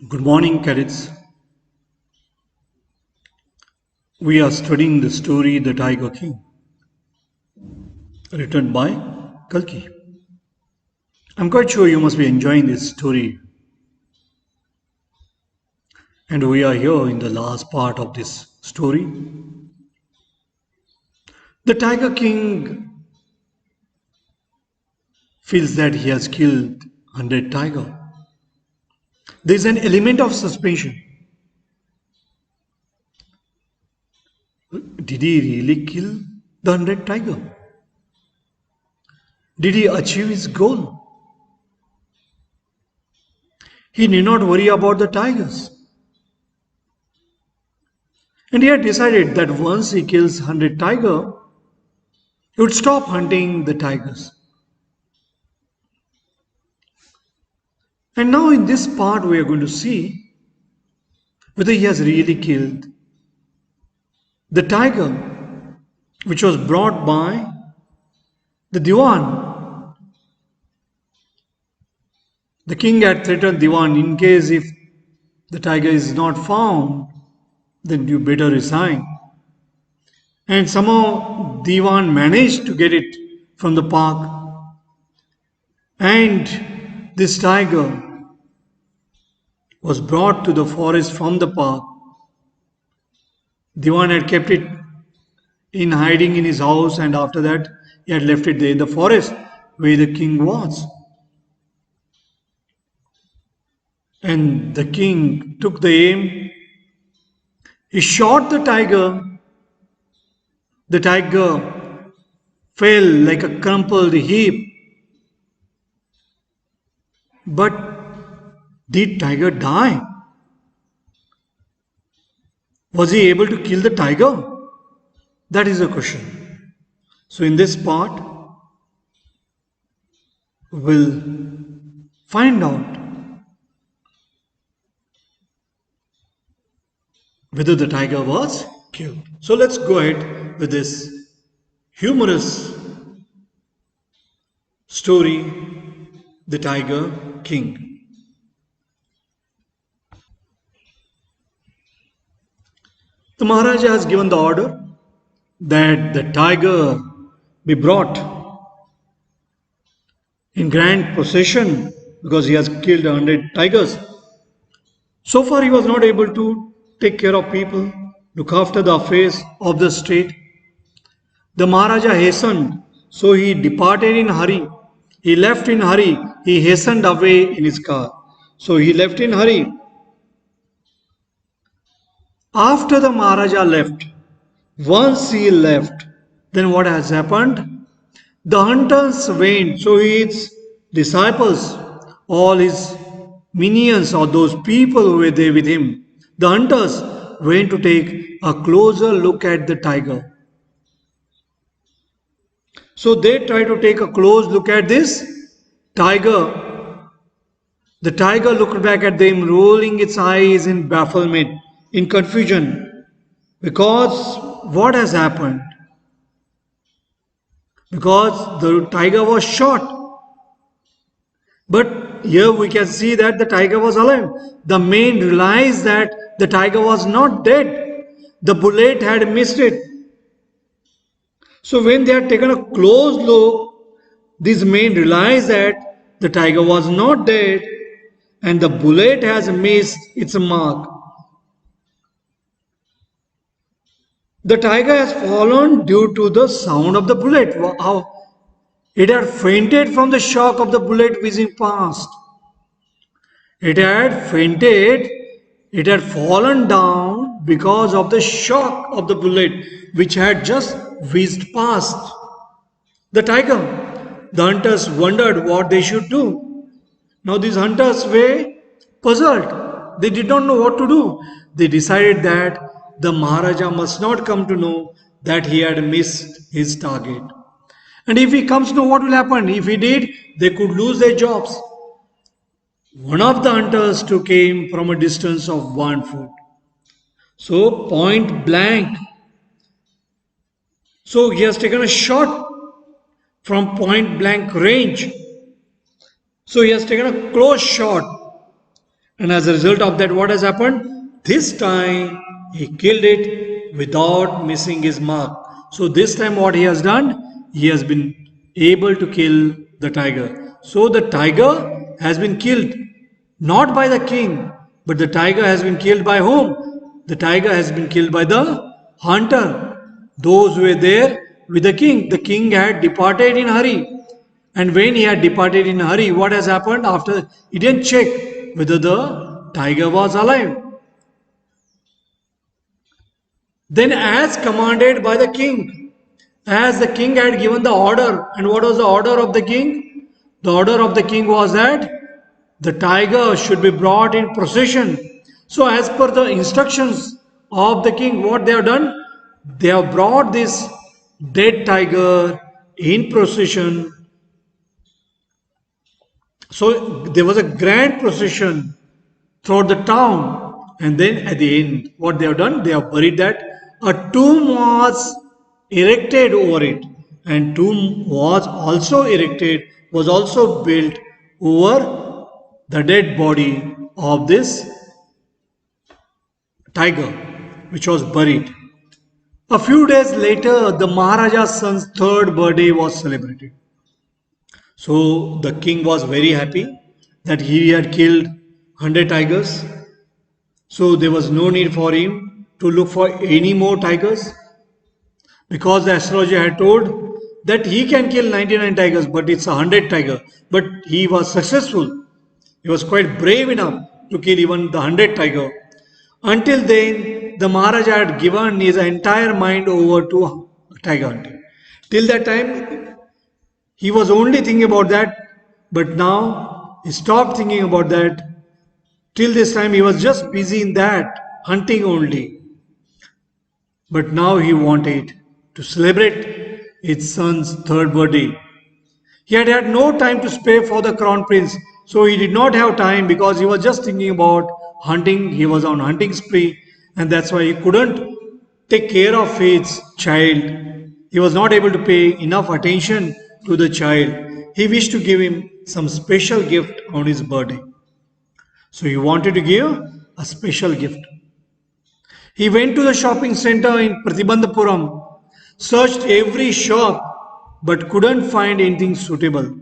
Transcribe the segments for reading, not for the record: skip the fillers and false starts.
Good morning, cadets. We are studying the story The Tiger King, written by Kalki. I'm quite sure you must be enjoying this story. And we are here in the last part of this story. The Tiger King feels that he has killed 100 tiger. There is an element of suspension. Did he really kill the 100 tiger? Did he achieve his goal? He need not worry about the tigers. And he had decided that once he kills 100 tiger, he would stop hunting the tigers. And now in this part we are going to see whether he has really killed the tiger which was brought by the Diwan. The king had threatened Diwan, in case if the tiger is not found, then you better resign. And somehow Diwan managed to get it from the park. And this tiger was brought to the forest from the park. Diwan had kept it in hiding in his house, and after that he had left it there in the forest where the king was. And the king took the aim. He shot the tiger. The tiger fell like a crumpled heap. But did tiger die? Was he able to kill the tiger? That is the question. So in this part, we'll find out whether the tiger was killed. So let's go ahead with this humorous story, The Tiger King. The Maharaja has given the order that the tiger be brought in grand procession because he has killed 100 tigers. So far he was not able to take care of people, look after the affairs of the state. The Maharaja hastened, so he departed in hurry. He left in hurry. He hastened away in his car. So he left in hurry. After the Maharaja left, once he left, then what has happened? The hunters went, so his disciples, all his minions or those people who were there with him, the hunters went to take a closer look at the tiger. So they tried to take a close look at this tiger. The tiger looked back at them, rolling its eyes in bafflement, in confusion. Because what has happened? Because the tiger was shot. But here we can see that the tiger was alive. The man realized that the tiger was not dead. The bullet had missed it. So when they had taken a close look, these men realized that the tiger was not dead and the bullet has missed its mark. The tiger has fallen due to the sound of the bullet. How it had fainted from the shock of the bullet whizzing past. It had fainted, it had fallen down because of the shock of the bullet which had just whizzed past. The tiger, the hunters wondered what they should do. Now these hunters were puzzled. They did not know what to do. They decided that the Maharaja must not come to know that he had missed his target. And if he comes to know what will happen, if he did, they could lose their jobs. One of the hunters took aim from a distance of 1 foot. So point blank. So he has taken a shot from point blank range. So he has taken a close shot. And as a result of that, what has happened? This time he killed it without missing his mark. So this time what he has done? He has been able to kill the tiger. So the tiger has been killed not by the king, but the tiger has been killed by whom? The tiger has been killed by the hunter. Those who were there with the king. The king had departed in hurry. And when he had departed in a hurry, what has happened? After he didn't check whether the tiger was alive. Then, as commanded by the king, as the king had given the order, and what was the order of the king? The order of the king was that the tiger should be brought in procession. So, as per the instructions of the king, what they have done? They have brought this dead tiger in procession. So there was a grand procession throughout the town, and then at the end, what they have done, they have buried that. A tomb was erected over it, and tomb was also erected, was also built over the dead body of this tiger, which was buried. A few days later, the Maharaja's son's third birthday was celebrated. So the king was very happy that he had killed 100 tigers. So there was no need for him to look for any more tigers, because the astrologer had told that he can kill 99 tigers, but it's 100 tiger. But he was successful. He was quite brave enough to kill even the 100 tiger. Until then, the Maharaja had given his entire mind over to tiger hunting. Till that time, he was only thinking about that, but now he stopped thinking about that. Till this time, he was just busy in that, hunting only. But now he wanted to celebrate his son's third birthday. He had had no time to spare for the crown prince, so he did not have time because he was just thinking about hunting. He was on hunting spree, and that's why he couldn't take care of his child. He was not able to pay enough attention to the child. He wished to give him some special gift on his birthday. So he wanted to give a special gift. He went to the shopping center in Pratibandhapuram, searched every shop, but couldn't find anything suitable.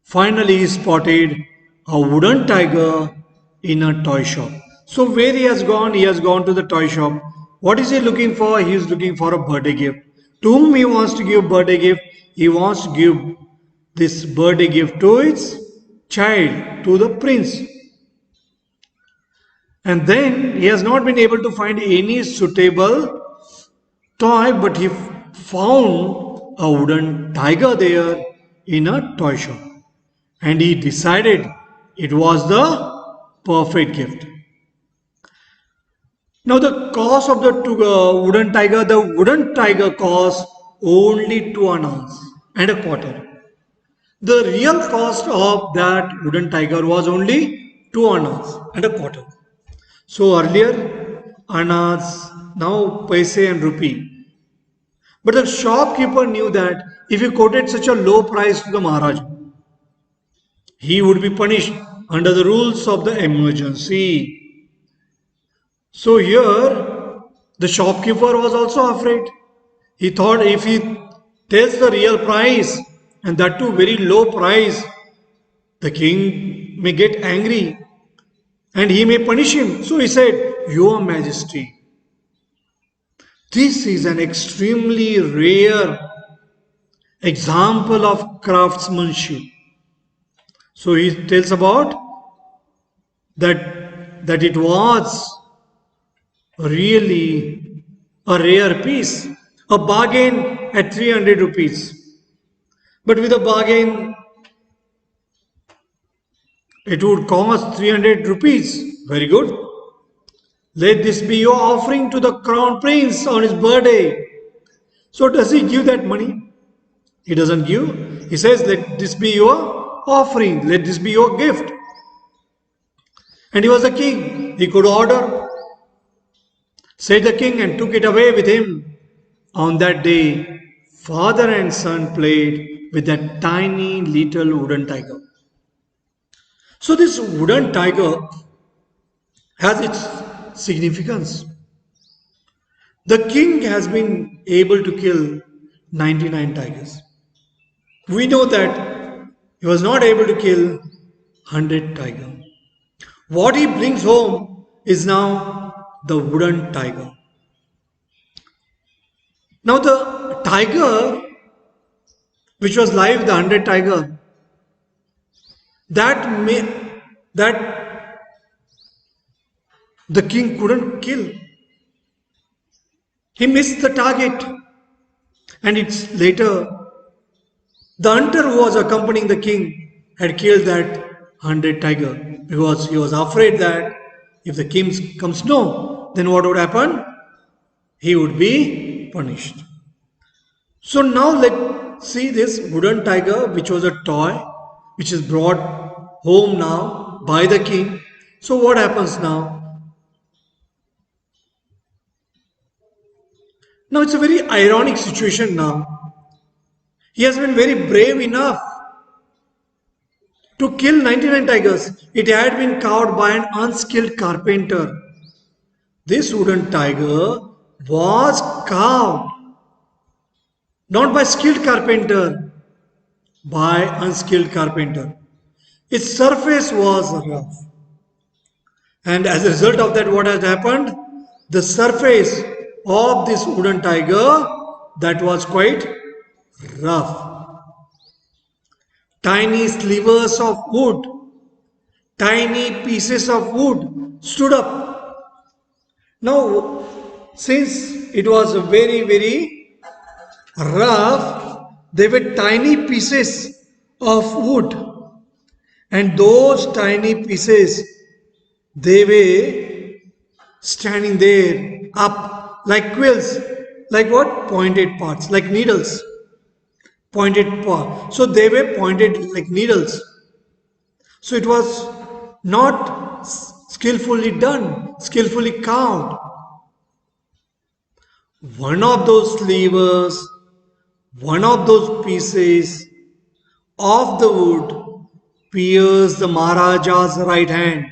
Finally, he spotted a wooden tiger in a toy shop. So where he has gone to the toy shop. What is he looking for? He is looking for a birthday gift. To whom he wants to give birthday gift? He wants to give this birthday gift to his child, to the prince. And then he has not been able to find any suitable toy, but he found a wooden tiger there in a toy shop. And he decided it was the perfect gift. Now the cost of the wooden tiger cost only 2 annas and a quarter. The real cost of that wooden tiger was only 2 annas and a quarter. So earlier annas, now paise and rupee. But the shopkeeper knew that if he quoted such a low price to the Maharaj, he would be punished under the rules of the emergency. So here, the shopkeeper was also afraid. He thought if he tells the real price, and that too very low price, the king may get angry and he may punish him. So he said, Your Majesty, this is an extremely rare example of craftsmanship. So he tells about that it was really a rare piece, a bargain at 300 rupees. But with a bargain, it would cost 300 rupees. Very good. Let this be your offering to the crown prince on his birthday. So does he give that money? He doesn't give. He says, let this be your offering. Let this be your gift. And he was a king. He could order. Said the king, and took it away with him. On that day, father and son played with that tiny little wooden tiger. So this wooden tiger has its significance. The king has been able to kill 99 tigers. We know that he was not able to kill 100 tigers. What he brings home is now the wooden tiger. Now the tiger, which was live, the 100 tiger, that the king couldn't kill. He missed the target. And it's later, the hunter who was accompanying the king had killed that 100 tiger because he was afraid that if the king comes no, then what would happen? He would be punished. So now let's see this wooden tiger, which was a toy, which is brought home now by the king. So what happens now? Now it's a very ironic situation now. He has been very brave enough to kill 99 tigers. It had been carved by an unskilled carpenter. This wooden tiger was carved not by skilled carpenter, by unskilled carpenter. Its surface was rough. And as a result of that, what has happened? The surface of this wooden tiger, that was quite rough. Tiny slivers of wood, tiny pieces of wood stood up. Now, since it was very, very rough, there were tiny pieces of wood, and those tiny pieces, they were standing there up like quills, like what? Pointed parts, like needles. Pointed part. So they were pointed like needles. So it was not skillfully done, skillfully carved. One of those levers, one of those pieces of the wood pierced the Maharaja's right hand.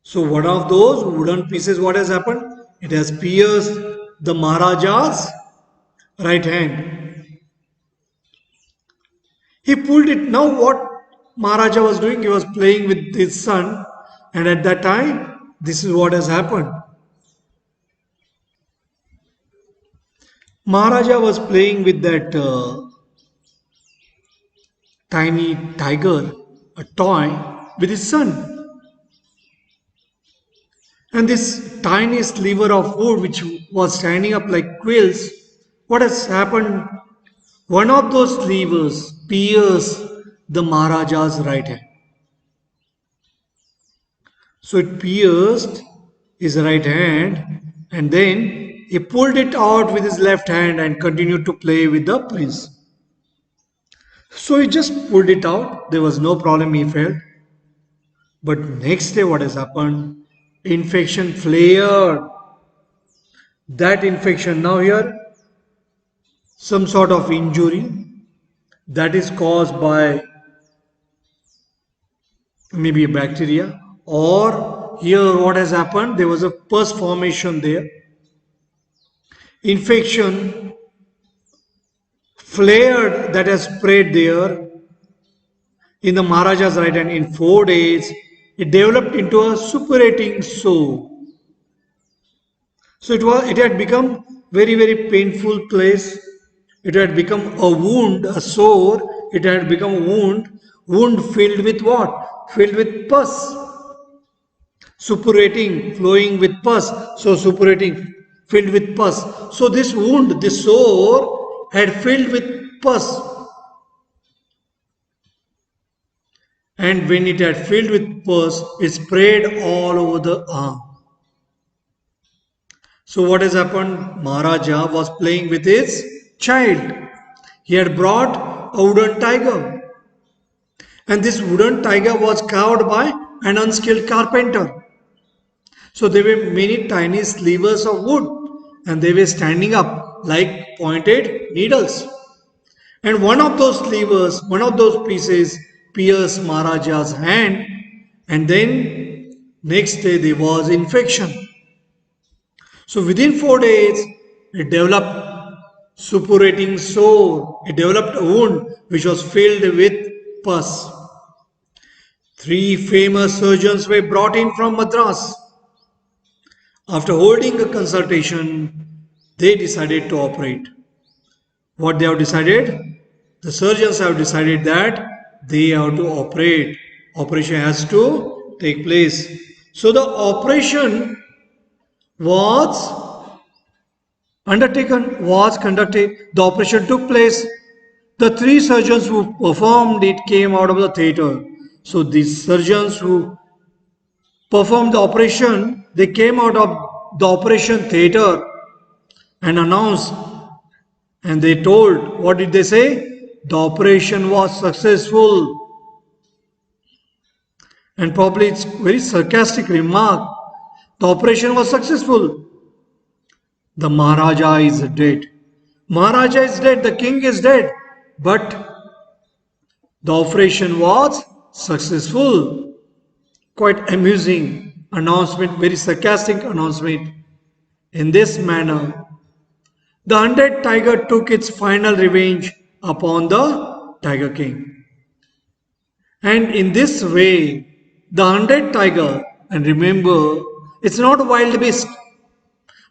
So one of those wooden pieces, what has happened? It has pierced the Maharaja's right hand. He pulled it. Now what Maharaja was doing? He was playing with his son, and at that time, this is what has happened. Maharaja was playing with that tiny tiger, a toy, with his son. And this tiny sliver of wood which was standing up like quills, what has happened? One of those slivers pierced the Maharaja's right hand. So it pierced his right hand, and then he pulled it out with his left hand and continued to play with the prince. So he just pulled it out. There was no problem, he felt. But next day what has happened? Infection flared. That infection, now here some sort of injury that is caused by maybe a bacteria, or here what has happened, there was a pus formation there. Infection flared that has spread there in the Maharaja's right hand. In 4 days it developed into a suppurating sore. So it had become very, very painful place. It had become a wound, a sore. It had become a wound filled with what? Filled with pus. Suppurating, flowing with pus. So suppurating, filled with pus. So this wound, this sore had filled with pus. And when it had filled with pus, it spread all over the arm. So what has happened? Maharaja was playing with his child. He had brought a wooden tiger. And this wooden tiger was carved by an unskilled carpenter. So there were many tiny slivers of wood, and they were standing up like pointed needles. And one of those slivers, one of those pieces pierced Maharaja's hand, and then Next day there was infection. So within 4 days, it developed suppurating sore. It developed a wound which was filled with pus. Three famous surgeons were brought in from Madras. After holding a consultation, they decided to operate. What they have decided? The surgeons have decided that they have to operate. Operation has to take place. So the operation was was conducted. The operation took place. The three surgeons who performed it came out of the theater. So these surgeons who performed the operation, they came out of the operation theater and announced, and they told, what did they say? The operation was successful. And probably it's very sarcastic remark. The operation was successful. The Maharaja is dead. Maharaja is dead, the king is dead. But the operation was successful. Quite amusing announcement, very sarcastic announcement. In this manner, the 100 tiger took its final revenge upon the Tiger King. And in this way, the 100 tiger, and remember, it's not a wild beast,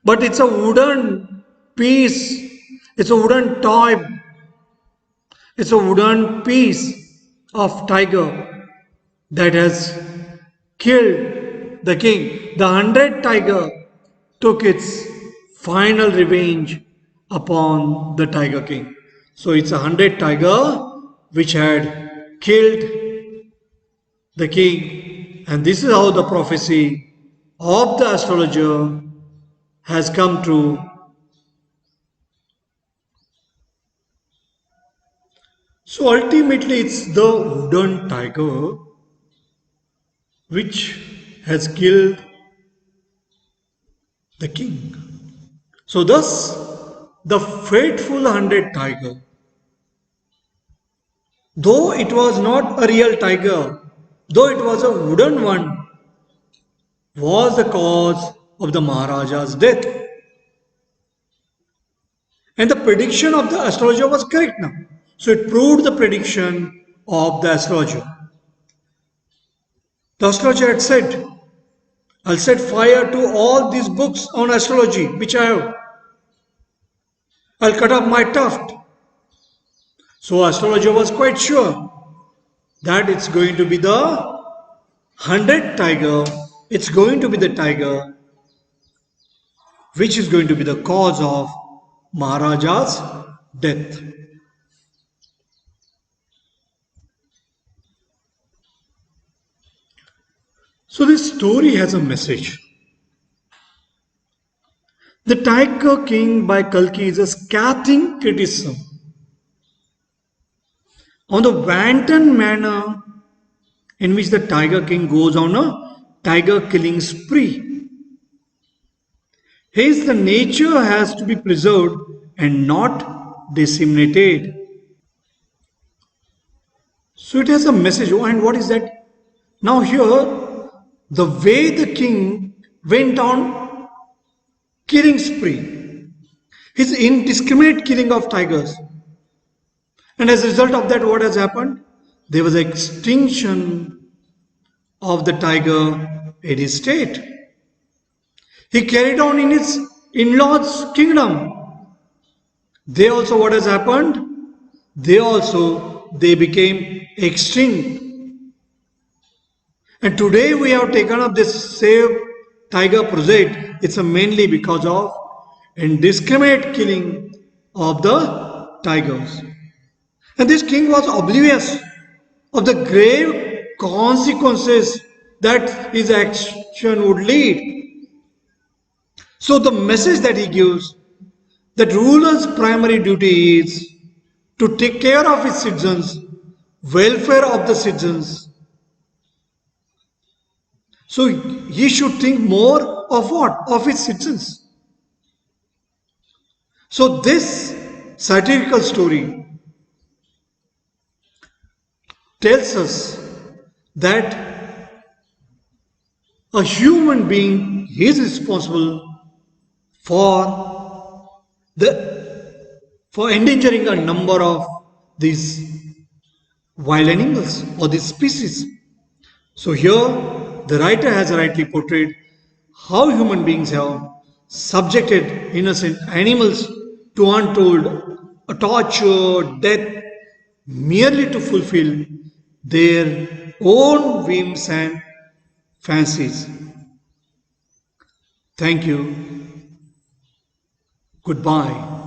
but it's a wooden piece, it's a wooden toy, it's a wooden piece of tiger that has killed the king. The 100 tiger took its final revenge upon the Tiger King. So it's 100 tiger which had killed the king, and this is how the prophecy of the astrologer has come true. So ultimately it's the wooden tiger which has killed the king. So thus the fateful 100 tiger, though it was not a real tiger, though it was a wooden one, was the cause of the Maharaja's death. And the prediction of the astrologer was correct now. So it proved the prediction of the astrologer. The astrologer had said, I'll set fire to all these books on astrology which I have. I'll cut off my tuft. So astrologer was quite sure that it's going to be the 100 tiger, it's going to be the tiger which is going to be the cause of Maharaja's death. So this story has a message. The Tiger King by Kalki is a scathing criticism on the wanton manner in which the Tiger King goes on a tiger killing spree. Hence, the nature has to be preserved and not disseminated. So it has a message. Oh, and what is that? Now here, the way the king went on killing spree, his indiscriminate killing of tigers. And as a result of that, what has happened? There was extinction of the tiger in his state. He carried on in his in-laws' kingdom. They also, what has happened? They became extinct. And today we have taken up this Save Tiger project. It's mainly because of indiscriminate killing of the tigers. And this king was oblivious of the grave consequences that his action would lead. So the message that he gives, that ruler's primary duty is to take care of his citizens, welfare of the citizens. So he should think more of what? Of his citizens. So this satirical story tells us that A human being is responsible for endangering a number of these wild animals or these species. So here the writer has rightly portrayed how human beings have subjected innocent animals to untold torture, death, merely to fulfill their own whims and fancies. Thank you. Goodbye.